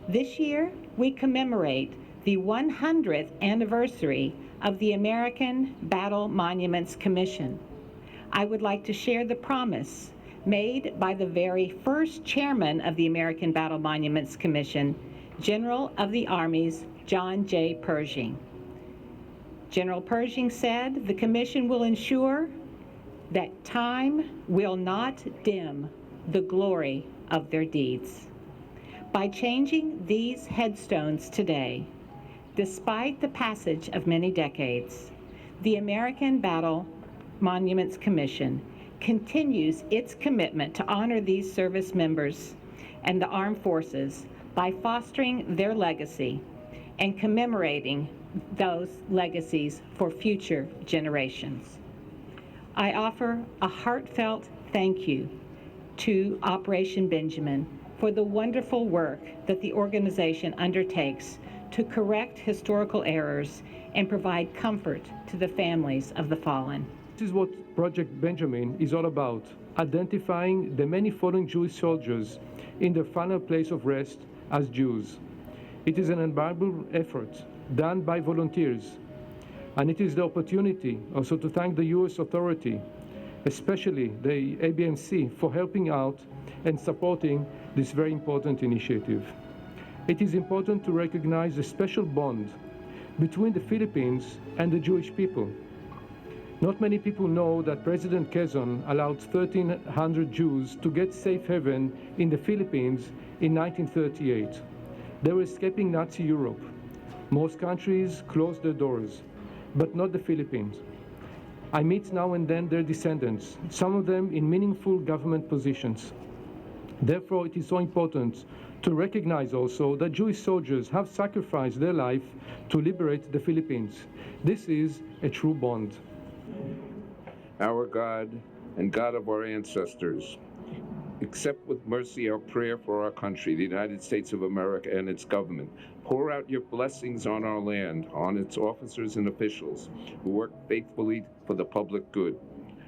This year, we commemorate the 100th anniversary of the American Battle Monuments Commission. I would like to share the promise made by the very first chairman of the American Battle Monuments Commission, General of the Armies John J. Pershing. General Pershing said, "The commission will ensure that time will not dim the glory of their deeds." By changing these headstones today, despite the passage of many decades, the American Battle Monuments Commission continues its commitment to honor these service members and the armed forces by fostering their legacy and commemorating those legacies for future generations. I offer a heartfelt thank you to Operation Benjamin for the wonderful work that the organization undertakes to correct historical errors and provide comfort to the families of the fallen. This is what Project Benjamin is all about, identifying the many fallen Jewish soldiers in their final place of rest as Jews. It is an admirable effort done by volunteers, and it is the opportunity also to thank the U.S. authority, especially the ABMC, for helping out and supporting this very important initiative. It is important to recognize the special bond between the Philippines and the Jewish people. Not many people know that President Quezon allowed 1,300 Jews to get safe haven in the Philippines in 1938. They were escaping Nazi Europe. Most countries closed their doors, but not the Philippines. I meet now and then their descendants, some of them in meaningful government positions. Therefore, it is so important to recognize also that Jewish soldiers have sacrificed their life to liberate the Philippines. This is a true bond. Our God and God of our ancestors, accept with mercy our prayer for our country, the United States of America, and its government. Pour out your blessings on our land, on its officers and officials who work faithfully for the public good.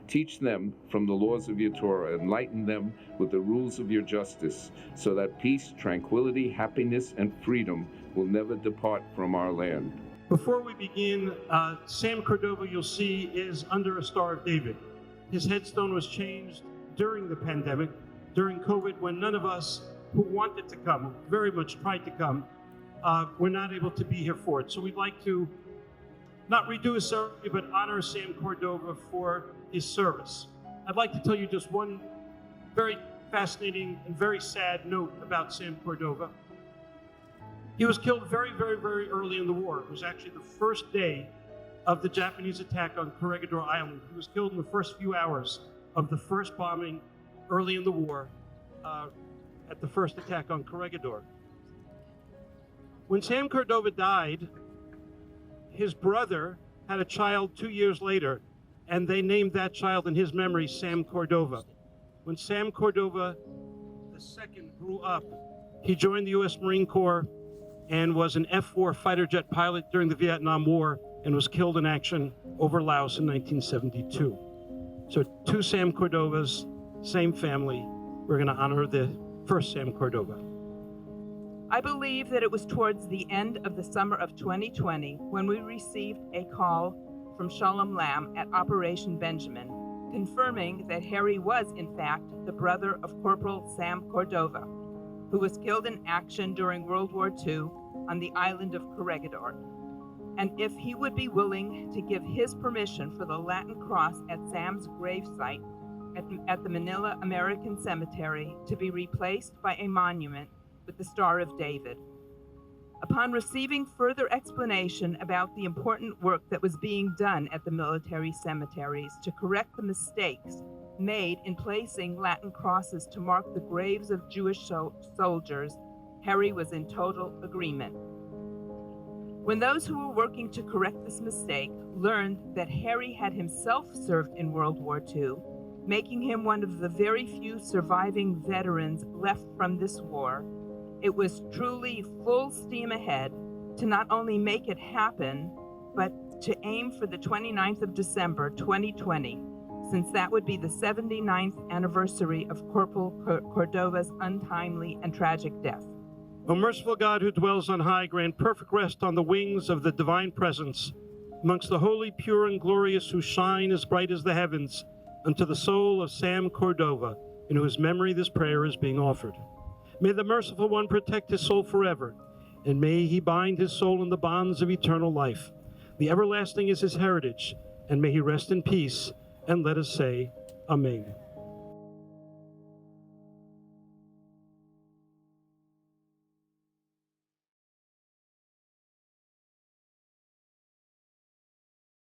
Teach them from the laws of your Torah, enlighten them with the rules of your justice, so that peace, tranquility, happiness, and freedom will never depart from our land. Before we begin, Sam Cordova, you'll see, is under a Star of David. His headstone was changed during the pandemic, during COVID, when none of us who wanted to come, very much tried to come, were not able to be here for it. So we'd like to not redo his ceremony, but honor Sam Cordova for his service. I'd like to tell you just one very fascinating and very sad note about Sam Cordova. He was killed very, very, very early in the war. It was actually the first day of the Japanese attack on Corregidor Island. He was killed in the first few hours of the first bombing early in the war at the first attack on Corregidor. When Sam Cordova died, his brother had a child 2 years later, and they named that child in his memory Sam Cordova. When Sam Cordova II grew up, he joined the U.S. Marine Corps and was an F-4 fighter jet pilot during the Vietnam War and was killed in action over Laos in 1972. So two Sam Cordovas, same family. We're going to honor the first Sam Cordova. I believe that it was towards the end of the summer of 2020 when we received a call from Shalom Lamb at Operation Benjamin, confirming that Harry was, in fact, the brother of Corporal Sam Cordova, who was killed in action during World War II on the island of Corregidor, and if he would be willing to give his permission for the Latin cross at Sam's gravesite at the Manila American Cemetery to be replaced by a monument with the Star of David. Upon receiving further explanation about the important work that was being done at the military cemeteries to correct the mistakes made in placing Latin crosses to mark the graves of Jewish soldiers, Harry was in total agreement. When those who were working to correct this mistake learned that Harry had himself served in World War II, making him one of the very few surviving veterans left from this war, it was truly full steam ahead to not only make it happen, but to aim for the 29th of December 2020, since that would be the 79th anniversary of Corporal Cordova's untimely and tragic death. O merciful God, who dwells on high, grant perfect rest on the wings of the divine presence amongst the holy, pure, and glorious who shine as bright as the heavens, unto the soul of Sam Cordova, in whose memory this prayer is being offered. May the merciful one protect his soul forever, and may he bind his soul in the bonds of eternal life. The everlasting is his heritage, and may he rest in peace, and let us say, Amen.